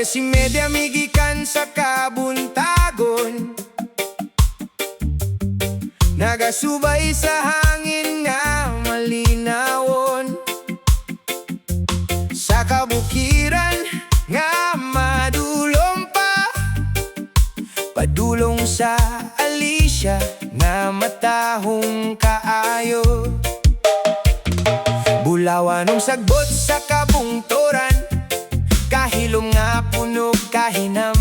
Si Media migikan sa kabuntagon, nagasubay sa hangin nga malinawon. Sa kabukiran nga madulong pa, padulong sa Alicia nga matahong kaayo. Bulawanong sagbot sa kabungtoran, kahilom nga punog kahinam.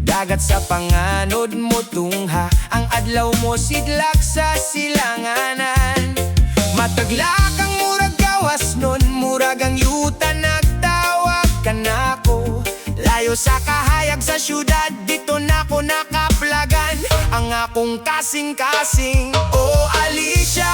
Dagat sa panganod mo tungha, ang adlaw mo sidlak sa silanganan. Matagla kang murag gawas nun, murag ang yuta nagtawag ka nako. Layo sa kahayag sa syudad, dito nako nakaplagan ang akong kasing-kasing. Oh Alicia,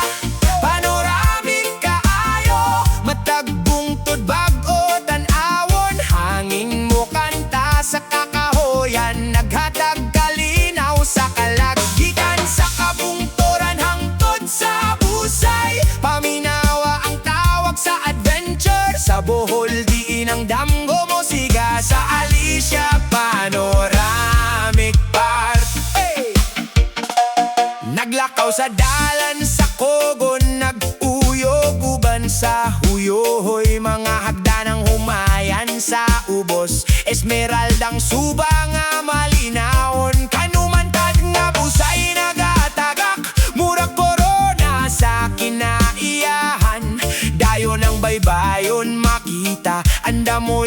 panoramik kaayo, matagbungtod bag-o tan-awon. Hangin mo kanta sa kakahoyan, naghatag kalinaw sa kalag. Gikan sa kabungtoran hangtod sa busay, paminawa ang tawag sa adventure. Sa Bohol diin ang damgo mo siga, sa Alicia Panoramic Park. Hey! Naglakaw sa dalan sa Kogon, nag-uyog uban sa Huyohoy. Mga hagdanang humayan sa ubos, Esmeraldang suba nga malinawon. Kanumantad nga busay nagatagak, murag korona sa kinaiyahan. Dayon ang baybayon makita, anda mo